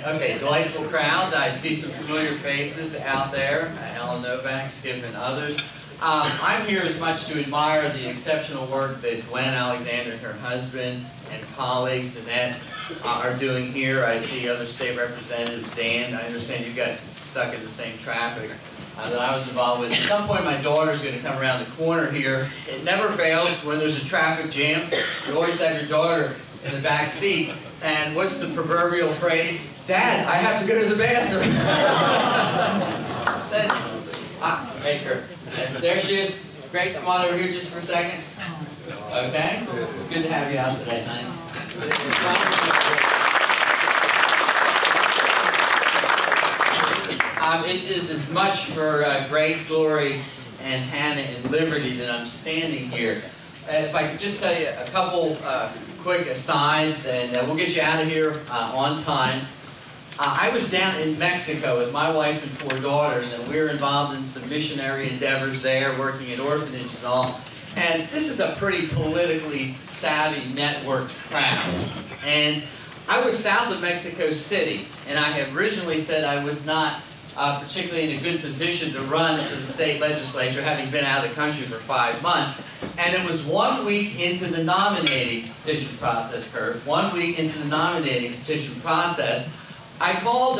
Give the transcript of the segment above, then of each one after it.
Okay, delightful crowd. I see some familiar faces out there. Ellen Novak, Skip, and others. I'm here as much to admire the exceptional work that Gwen Alexander and her husband and colleagues, Annette, are doing here. I see other state representatives. Dan, I understand you got stuck in the same traffic that I was involved with. At some point, my daughter's going to come around the corner here. It never fails when there's a traffic jam. You always have your daughter in the back seat. And what's the proverbial phrase? Dad, I have to go to the bathroom. Make her. There she is. Grace, come on over here just for a second. Okay? It's good to have you out today, honey. It is as much for Grace, Glory, and Hannah and Liberty that I'm standing here. If I could just tell you a couple quick asides, and we'll get you out of here on time. I was down in Mexico with my wife and 4 daughters, and we were involved in some missionary endeavors there, working at orphanages and all. And this is a pretty politically savvy, networked crowd. And I was south of Mexico City, and I had originally said I was not particularly in a good position to run for the state legislature, having been out of the country for 5 months. And it was 1 week into the nominating petition process, Kurt, 1 week into the nominating petition process, I called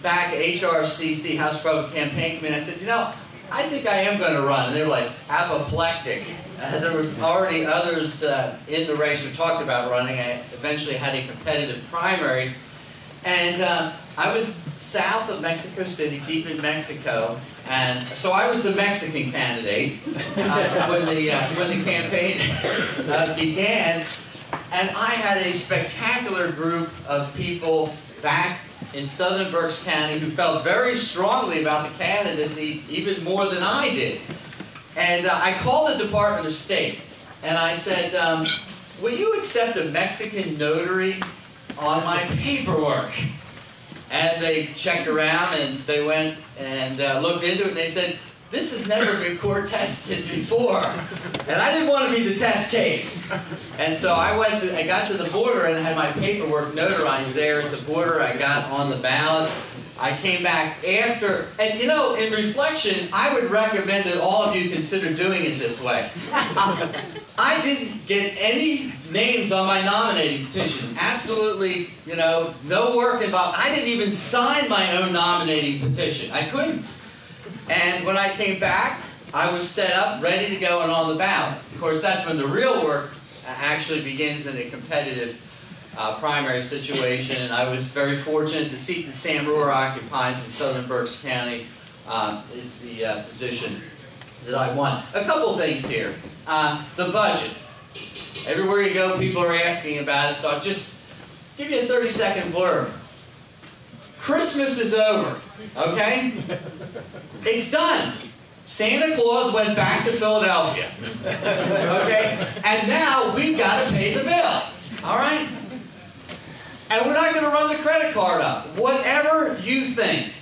back HRCC, House Republican Campaign Committee, and I said, you know, I think I am going to run. And they were like, apoplectic. There was already others in the race who talked about running. I eventually had a competitive primary. And I was south of Mexico City, deep in Mexico, and so I was the Mexican candidate when the campaign began. And I had a spectacular group of people back in southern Berks County who felt very strongly about the candidacy, even more than I did. And I called the Department of State, and I said, will you accept a Mexican notary on my paperwork? And they checked around, and they went and looked into it, and they said, this has never been court tested before. And I didn't want to be the test case. And so I got to the border and I had my paperwork notarized there at the border. I got on the ballot. I came back after, and you know, in reflection, I would recommend that all of you consider doing it this way. I didn't get any names on my nominating petition. Absolutely, you know, no work involved. I didn't even sign my own nominating petition. I couldn't. And when I came back, I was set up, ready to go, and on the ballot. Of course, that's when the real work actually begins in a competitive primary situation. And I was very fortunate. The seat that Sam Rohr occupies in southern Berks County is the position that I won. A couple things here. The budget. Everywhere you go, people are asking about it, so I'll just give you a 30-second blurb. Christmas is over, okay? It's done. Santa Claus went back to Philadelphia, okay? And now we've got to pay the bill, all right? And we're not going to run the credit card up. Whatever you think,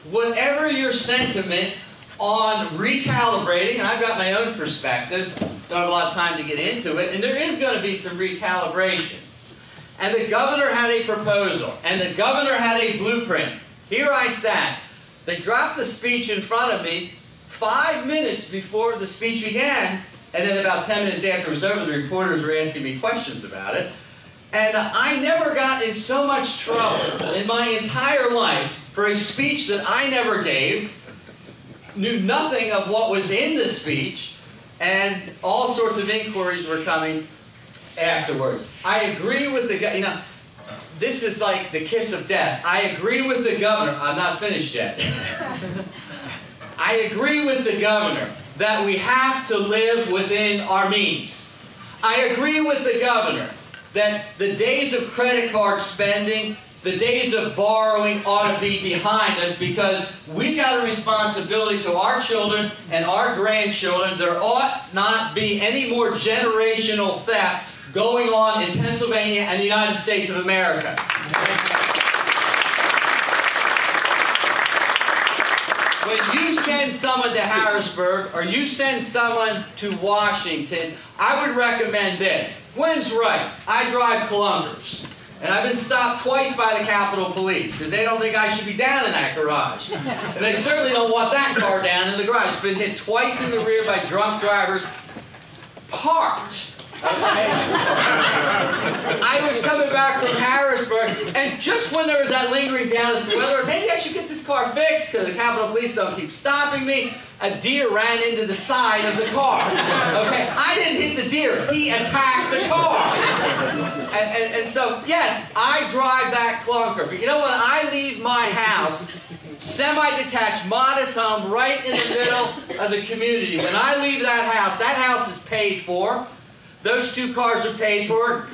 whatever your sentiment on recalibrating, and I've got my own perspectives, don't have a lot of time to get into it, and there is going to be some recalibration. And the governor had a proposal, and the governor had a blueprint. Here I sat. They dropped the speech in front of me 5 minutes before the speech began, and then about 10 minutes after it was over, the reporters were asking me questions about it. And I never got in so much trouble in my entire life for a speech that I never gave, knew nothing of what was in the speech, and all sorts of inquiries were coming afterwards. I agree with the guy, you know, this is like the kiss of death. I agree with the governor. I'm not finished yet. I agree with the governor that we have to live within our means. I agree with the governor that the days of credit card spending, the days of borrowing ought to be behind us because we got a responsibility to our children and our grandchildren. There ought not be any more generational theft going on in Pennsylvania and the United States of America. When you send someone to Harrisburg or you send someone to Washington, I would recommend this. Gwen's right. I drive Columbus. And I've been stopped twice by the Capitol Police because they don't think I should be down in that garage. And they certainly don't want that car down in the garage. It's been hit twice in the rear by drunk drivers, parked. Okay. I was coming back from Harrisburg, and just when there was that lingering doubt as to whether maybe I should get this car fixed because the Capitol Police don't keep stopping me, a deer ran into the side of the car. Okay, I didn't hit the deer; he attacked the car. And so, yes, I drive that clunker. But you know, when I leave my house, semi-detached, modest home, right in the middle of the community, when I leave that house is paid for. Those two cars are paid for.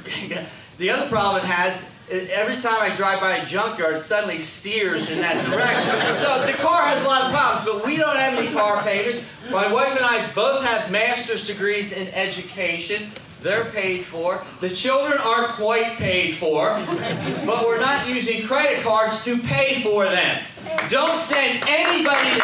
The other problem it has, every time I drive by a junkyard, it suddenly steers in that direction. So the car has a lot of problems, but we don't have any car payments. My wife and I both have master's degrees in education. They're paid for. The children aren't quite paid for, but we're not using credit cards to pay for them. Don't send anybody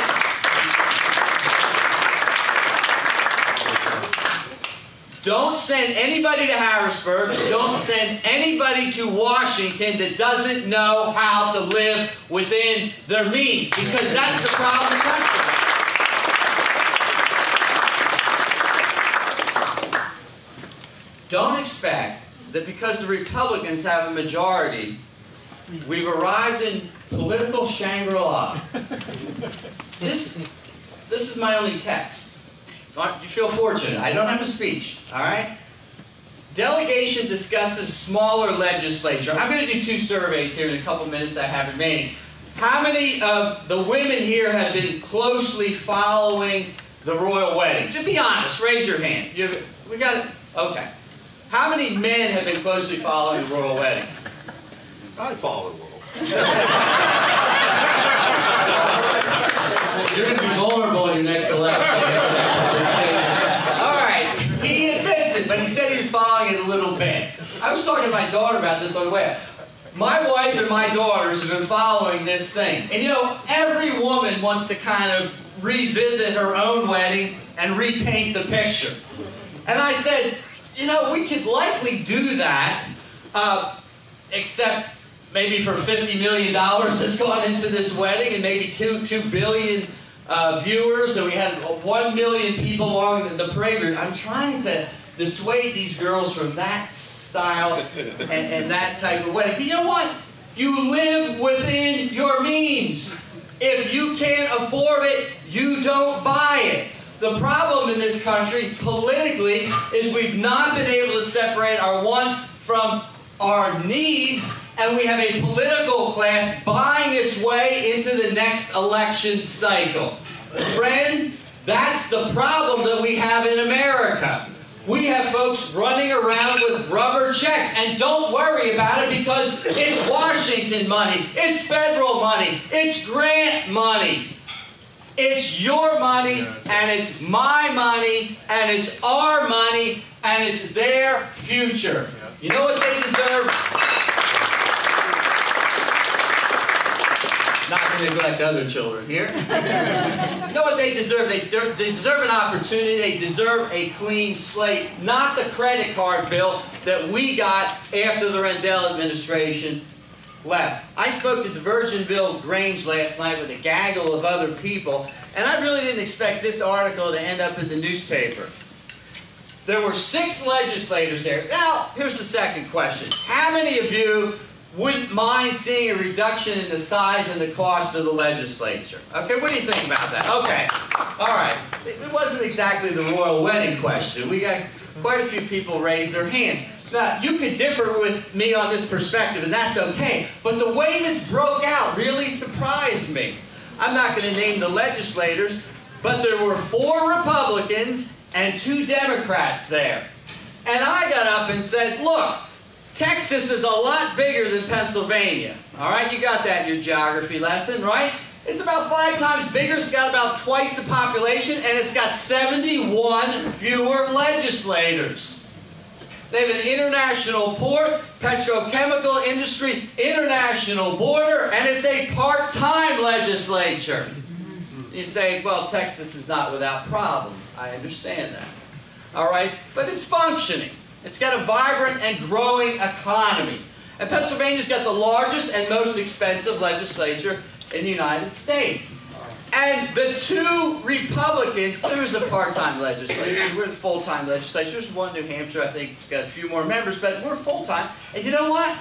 Don't send anybody to Harrisburg. Don't send anybody to Washington that doesn't know how to live within their means, because that's the problem in the country. Don't expect that because the Republicans have a majority, we've arrived in political Shangri-La. This is my only text. You feel fortunate. I don't have a speech, all right? Delegation discusses smaller legislature. I'm going to do 2 surveys here in a couple minutes I have remaining. How many of the women here have been closely following the royal wedding? To be honest, raise your hand. We got it. Okay. How many men have been closely following the royal wedding? I follow the world. You're going to be vulnerable in your next election. All right, he admits it, but he said he was following it a little bit. I was talking to my daughter about this on the way. My wife and my daughters have been following this thing. And you know, every woman wants to kind of revisit her own wedding and repaint the picture. And I said, you know, we could likely do that, except maybe for $50 million that's gone into this wedding, and maybe 2 billion viewers, and we had 1 million people along the parade route. I'm trying to dissuade these girls from that style and that type of wedding. But you know what? You live within your means. If you can't afford it, you don't buy it. The problem in this country, politically, is we've not been able to separate our wants from our needs, and we have a political class buying its way into the next election cycle. Friend, that's the problem that we have in America. We have folks running around with rubber checks, and don't worry about it because it's Washington money, it's federal money, it's grant money. It's your money, and it's my money, and it's our money, and it's their future. You know what they deserve? Not to neglect other children here. You know what they deserve? They deserve an opportunity. They deserve a clean slate, not the credit card bill that we got after the Rendell administration left. I spoke to Divergenville Grange last night with a gaggle of other people, and I really didn't expect this article to end up in the newspaper. There were 6 legislators there. Now, here's the second question. How many of you wouldn't mind seeing a reduction in the size and the cost of the legislature? Okay, what do you think about that? Okay, all right. It wasn't exactly the royal wedding question. We got quite a few people raise their hands. Now, you could differ with me on this perspective, and that's okay. But the way this broke out really surprised me. I'm not going to name the legislators, but there were 4 Republicans and 2 Democrats there. And I got up and said, look, Texas is a lot bigger than Pennsylvania. All right, you got that in your geography lesson, right? It's about 5 times bigger, it's got about twice the population, and it's got 71 fewer legislators. They have an international port, petrochemical industry, international border, and it's a part-time legislature. You say, well, Texas is not without problems. I understand that. All right, but it's functioning. It's got a vibrant and growing economy. And Pennsylvania's got the largest and most expensive legislature in the United States. And the two Republicans, there's a part-time legislature, we're the full-time legislature. There's one New Hampshire, I think it's got a few more members, but we're full-time. And you know what?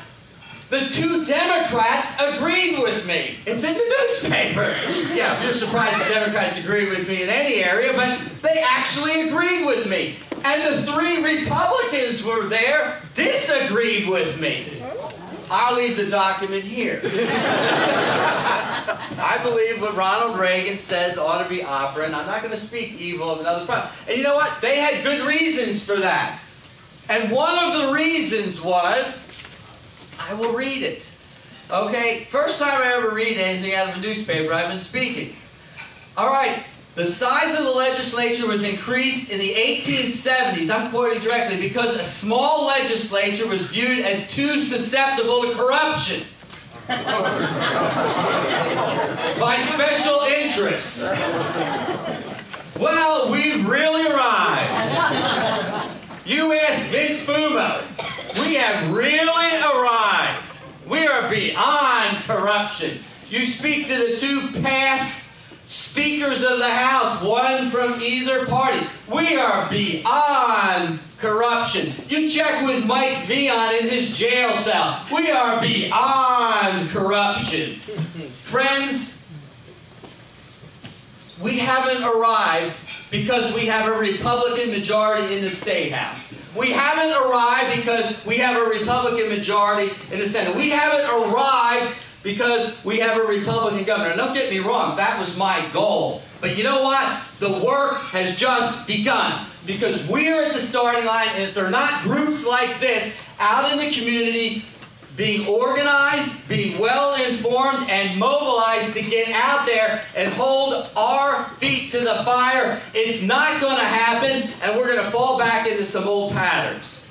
The two Democrats agreed with me. It's in the newspaper. Yeah, you're surprised the Democrats agree with me in any area, but they actually agreed with me. And the three Republicans were there, disagreed with me. I'll leave the document here. I believe what Ronald Reagan said ought to be opera, and I'm not going to speak evil of another president. And you know what? They had good reasons for that. And one of the reasons was, I will read it. Okay? First time I ever read anything out of a newspaper, I've been speaking. All right. The size of the legislature was increased in the 1870s, I'm quoting directly, because a small legislature was viewed as too susceptible to corruption by special interests. Well, we've really arrived. You ask Vince Fumo. We have really arrived. We are beyond corruption. You speak to the two past Speakers of the House, one from either party. We are beyond corruption. You check with Mike Vion in his jail cell. We are beyond corruption. Friends, we haven't arrived because we have a Republican majority in the State House. We haven't arrived because we have a Republican majority in the Senate. We haven't arrived because we have a Republican governor. Don't get me wrong, that was my goal. But you know what? The work has just begun. Because we're at the starting line, and if there are not groups like this out in the community being organized, being well informed, and mobilized to get out there and hold our feet to the fire, it's not going to happen, and we're going to fall back into some old patterns.